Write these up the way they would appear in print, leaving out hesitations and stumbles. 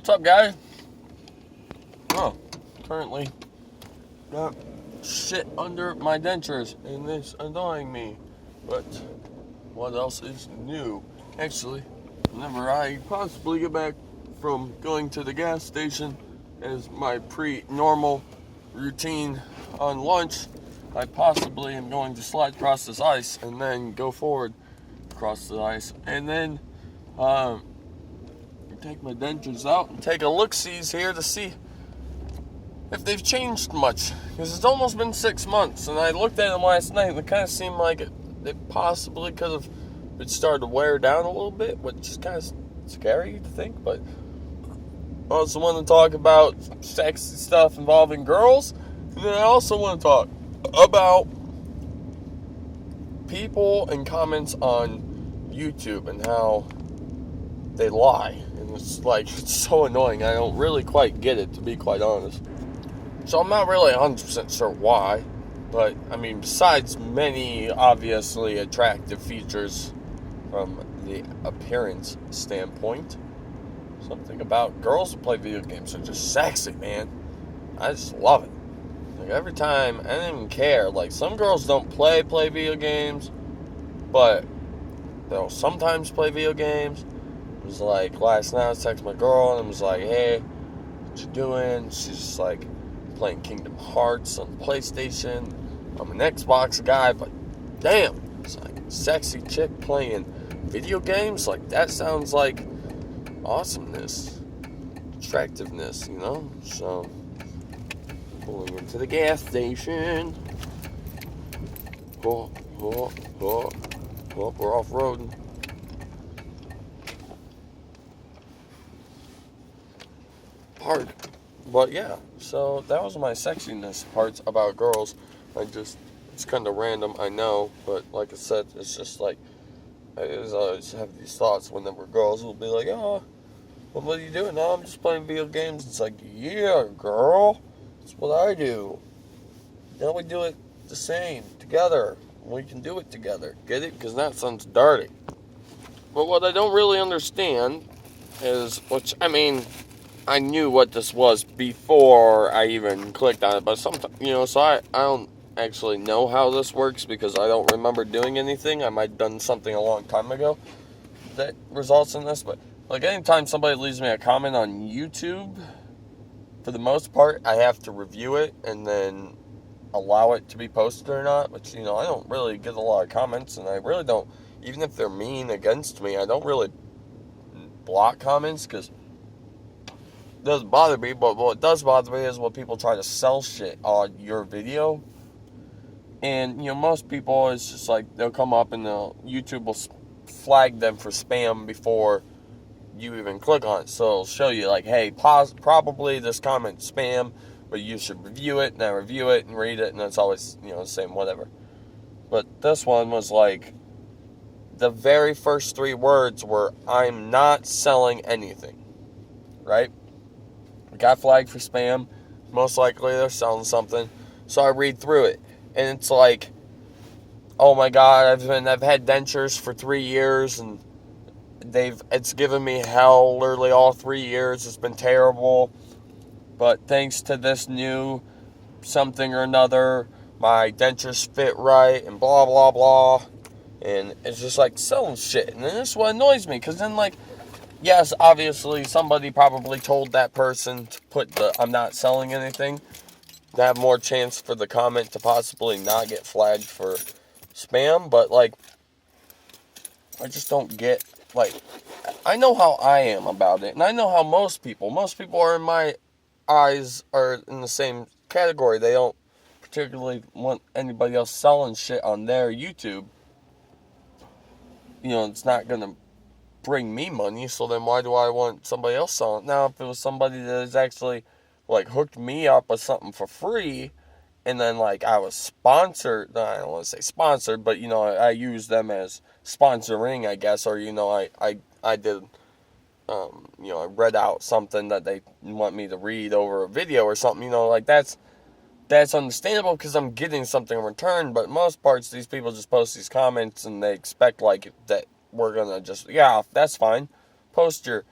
What's up, guys? Currently got shit under my dentures, and it's annoying me. But what else is new? Actually, whenever I possibly get back from going to the gas station as my normal routine on lunch, I possibly am going to slide across this ice and then go forward across the ice, and then take my dentures out and take a look-sees here to see if they've changed much, because it's almost been 6 months, and I looked at them last night and it kind of seemed like it possibly could have started to wear down a little bit, which is kind of scary to think. But I also want to talk about sexy stuff involving girls, and then I also want to talk about people and comments on YouTube and how they lie, and it's so annoying. I don't really quite get it, to be quite honest. So I'm not really 100% sure why, but I mean, besides many obviously attractive features from the appearance standpoint, something about girls who play video games are just sexy, man. I just love it. Like, every time, I don't even care. Like, some girls don't play video games, but they'll sometimes play video games. It was like last night I was texting my girl and was like, hey, what you doing? She's just like, playing Kingdom Hearts on PlayStation. I'm an Xbox guy, but damn, it's like sexy chick playing video games. Like, that sounds like awesomeness, attractiveness, you know? So, pulling into the gas station. We're off-roading. Hard. But yeah, so that was my sexiness parts about girls. It's kind of random, I know, but like I said, it's just like, I always have these thoughts whenever girls will be like, oh, well, what are you doing? No, I'm just playing video games. It's like, yeah, girl, that's what I do. Now we do it the same, together. We can do it together. Get it? Because that sounds dirty. But what I don't really understand is, I knew what this was before I even clicked on it, but sometimes, so I don't actually know how this works because I don't remember doing anything. I might have done something a long time ago that results in this, but like, anytime somebody leaves me a comment on YouTube, for the most part, I have to review it and then allow it to be posted or not, which, I don't really get a lot of comments, and I really don't, even if they're mean against me, I don't really block comments, because doesn't bother me, but what does bother me is when people try to sell shit on your video. And, most people, it's just like, they'll come up and YouTube will flag them for spam before you even click on it. So it'll show you, like, hey, probably this comment's spam, but you should review it, and I review it and read it, and it's always, the same, whatever. But this one was like, the very first 3 words were, I'm not selling anything, right? Got flagged for spam. Most likely they're selling something. So I read through it, and it's like, oh my god, I've had dentures for 3 years, and it's given me hell literally all 3 years. It's been terrible, but thanks to this new something or another, my dentures fit right, and blah blah blah. And it's just like selling shit, and this is what annoys me, because then, like, yes, obviously, somebody probably told that person to put the I'm not selling anything to have more chance for the comment to possibly not get flagged for spam, but, like, I just don't get, like, I know how I am about it, and I know how most people are, in my eyes, are in the same category. They don't particularly want anybody else selling shit on their YouTube. It's not going to bring me money, so then why do I want somebody else selling it? Now, if it was somebody that has actually, like, hooked me up with something for free, and then, like, I was sponsored, I don't want to say sponsored, but, I use them as sponsoring, I guess, or, I did, I read out something that they want me to read over a video or something, like, that's understandable because I'm getting something in return, but most parts, these people just post these comments and they expect, like, that we're gonna just, yeah, that's fine. Post your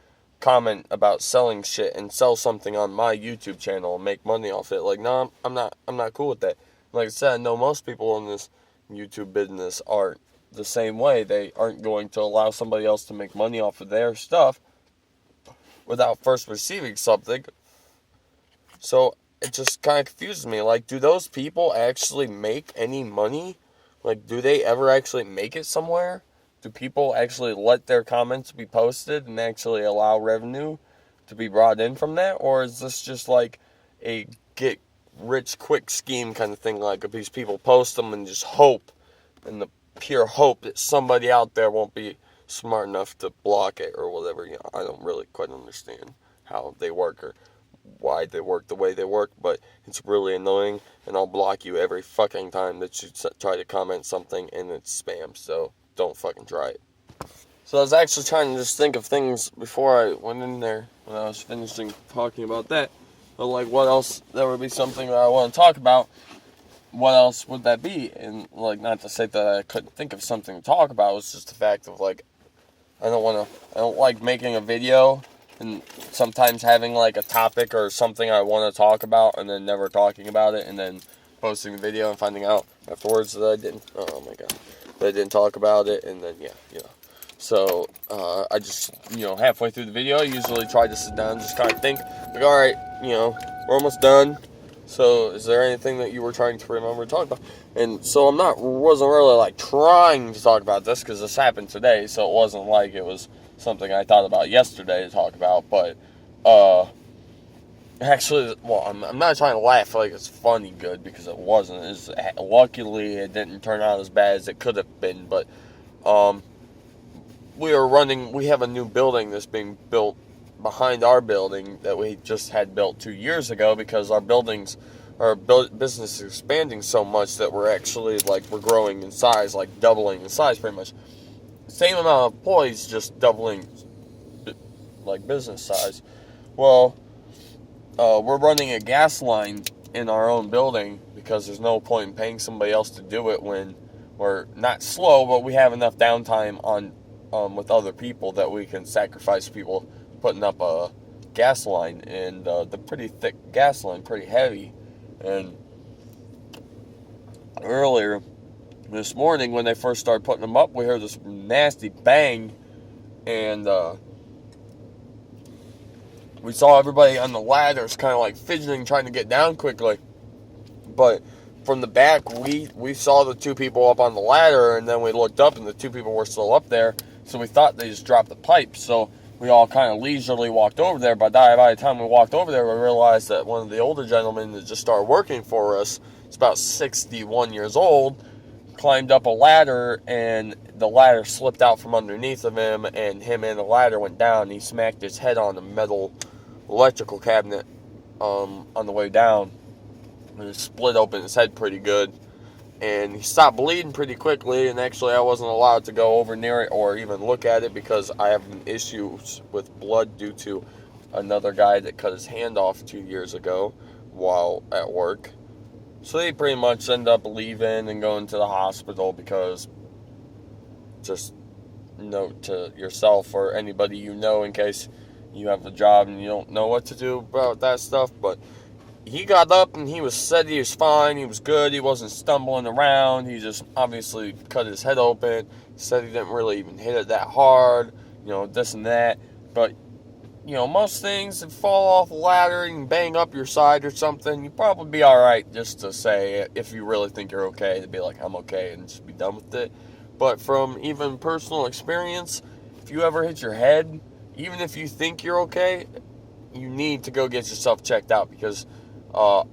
comment about selling shit and sell something on my YouTube channel and make money off it. Like, no, I'm not cool with that. Like I said, I know most people in this YouTube business aren't the same way. They aren't going to allow somebody else to make money off of their stuff without first receiving something. So it just kind of confuses me. Like, do those people actually make any money? Like, do they ever actually make it somewhere? Do people actually let their comments be posted and actually allow revenue to be brought in from that? Or is this just like a get rich quick scheme kind of thing? Like, these people post them and just hope, and the pure hope that somebody out there won't be smart enough to block it or whatever. You know, I don't really quite understand how they work or why they work the way they work, but it's really annoying, and I'll block you every fucking time that you try to comment something and it's spam, so don't fucking try it. So I was actually trying to just think of things before I went in there when I was finishing talking about that. But like, what else? There would be something that I want to talk about. What else would that be? And like, not to say that I couldn't think of something to talk about. It's just the fact of like, I don't like making a video and sometimes having like a topic or something I want to talk about and then never talking about it and then posting the video and finding out afterwards that I didn't. Oh my god. They didn't talk about it, and then, yeah. So, I just, halfway through the video, I usually try to sit down and just kind of think, like, alright, we're almost done, so is there anything that you were trying to remember to talk about? And so wasn't really, like, trying to talk about this, because this happened today, so it wasn't like it was something I thought about yesterday to talk about, but, actually, well, I'm not trying to laugh like it's funny good, because it wasn't. Luckily, it didn't turn out as bad as it could have been, but we have a new building that's being built behind our building that we just had built 2 years ago, because our business is expanding so much that we're actually, like, we're growing in size, like, doubling in size pretty much. Same amount of employees, just doubling, like, business size. Well, we're running a gas line in our own building because there's no point in paying somebody else to do it when we're not slow, but we have enough downtime on with other people that we can sacrifice people putting up a gas line, and the pretty thick gas line, pretty heavy. And earlier this morning when they first started putting them up, we heard this nasty bang, and we saw everybody on the ladders kind of like fidgeting, trying to get down quickly. But from the back, we saw the two people up on the ladder, and then we looked up, and the two people were still up there. So we thought they just dropped the pipe. So we all kind of leisurely walked over there. But by the time we walked over there, we realized that one of the older gentlemen that just started working for us, it's about 61 years old, climbed up a ladder, and the ladder slipped out from underneath of him, and the ladder went down, and he smacked his head on the metal electrical cabinet on the way down, and it split open his head pretty good, and he stopped bleeding pretty quickly. And actually I wasn't allowed to go over near it or even look at it because I have issues with blood due to another guy that cut his hand off 2 years ago while at work. So they pretty much end up leaving and going to the hospital, because just note to yourself or anybody you know, in case you have a job and you don't know what to do about that stuff. But he got up and he said he was fine, he was good, he wasn't stumbling around, he just obviously cut his head open, said he didn't really even hit it that hard, this and that. But, most things, if you fall off a ladder and bang up your side or something, you'd probably be alright just to say, if you really think you're okay, to be like, I'm okay, and just be done with it. But from even personal experience, if you ever hit your head, even if you think you're okay, you need to go get yourself checked out, because a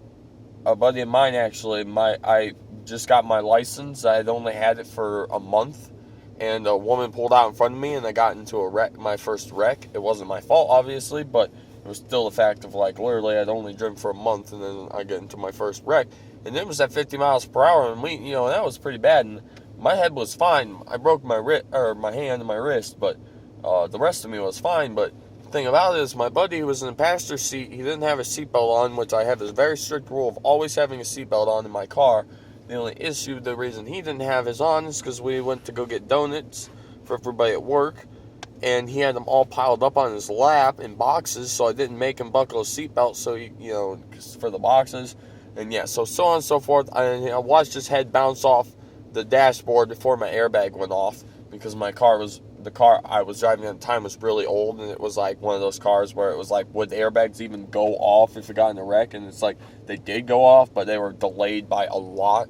buddy of mine, actually, I just got my license. I had only had it for a month, and a woman pulled out in front of me, and I got into a wreck, my first wreck. It wasn't my fault, obviously, but it was still the fact of, like, literally I'd only driven for a month, and then I get into my first wreck, and it was at 50 miles per hour, and that was pretty bad, and my head was fine. I broke my hand and my wrist, but the rest of me was fine. But the thing about it is, my buddy who was in the passenger seat, he didn't have a seatbelt on, which I have this very strict rule of always having a seatbelt on in my car. The only issue, the reason he didn't have his on, is because we went to go get donuts for everybody at work, and he had them all piled up on his lap in boxes, so I didn't make him buckle his seatbelt, so for the boxes, and yeah, so on and so forth. I watched his head bounce off the dashboard before my airbag went off, because the car I was driving at the time was really old, and it was like one of those cars where it was like, would the airbags even go off if it got in a wreck? And it's like, they did go off, but they were delayed by a lot,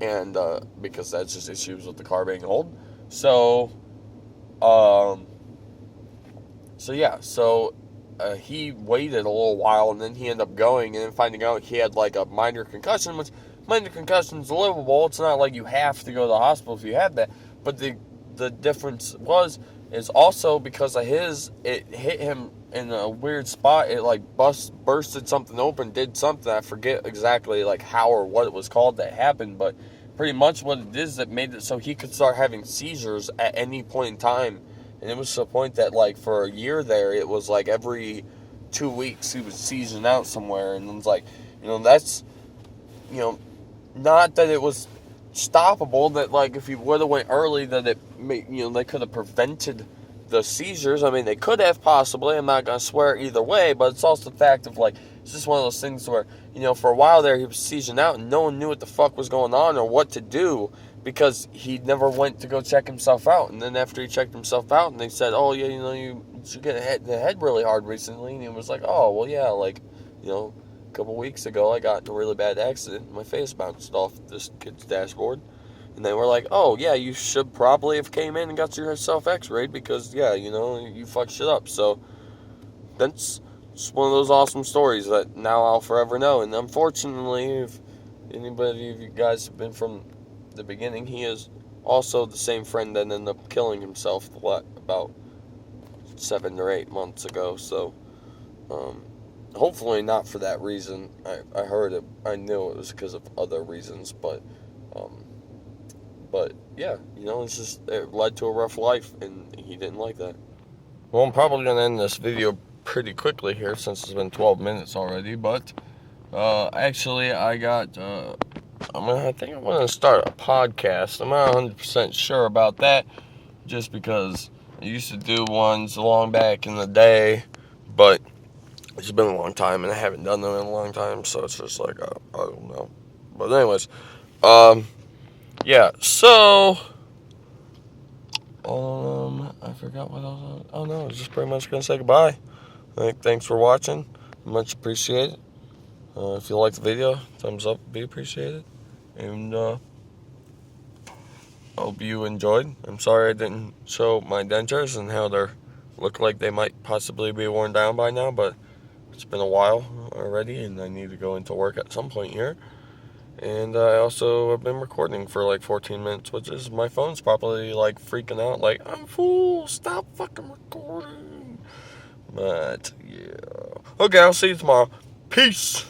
and because that's just issues with the car being old. So he waited a little while, and then he ended up going, and then finding out he had like a minor concussion, which minor concussion is livable. It's not like you have to go to the hospital if you have that. But the difference is also because of it hit him in a weird spot. It like bursted something open, did something. I forget exactly like how or what it was called that happened, but pretty much what it is that made it so he could start having seizures at any point in time. And it was to the point that, like, for a year there, it was like every 2 weeks he was seizing out somewhere. And it's like, that's, not that it was stoppable, that, like, if he would have went early, that they could have prevented the seizures. I mean, they could have possibly. I'm not going to swear either way, but it's also the fact of, like, it's just one of those things where, for a while there, he was seizing out and no one knew what the fuck was going on or what to do, because he never went to go check himself out. And then after he checked himself out, and they said, oh, yeah, you should get hit in the head really hard recently. And he was like, oh, well, yeah, like, a couple weeks ago, I got in a really bad accident. And my face bounced off this kid's dashboard. And they were like, oh, yeah, you should probably have came in and got yourself x-rayed because, yeah, you fucked shit up. So that's just one of those awesome stories that now I'll forever know. And unfortunately, if anybody of you guys have been from the beginning, he is also the same friend that ended up killing himself about 7 or 8 months ago. So hopefully not for that reason. I heard it, I knew it was because of other reasons, but yeah, it led to a rough life, and he didn't like that. Well, I'm probably gonna end this video pretty quickly here since it's been 12 minutes already, but actually I got I think I'm going to start a podcast. I'm not 100% sure about that, just because I used to do ones long back in the day, but it's been a long time, and I haven't done them in a long time, so it's just like, I don't know. But anyways, yeah, so, I forgot what else. Oh, no, I was just pretty much going to say goodbye. Thanks for watching. Much appreciated. If you liked the video, thumbs up would be appreciated. And hope you enjoyed. I'm sorry I didn't show my dentures and how they look like they might possibly be worn down by now, but it's been a while already, and I need to go into work at some point here. And I also have been recording for like 14 minutes, which is, my phone's probably like freaking out, like, I'm full, stop fucking recording. But yeah. Okay, I'll see you tomorrow. Peace.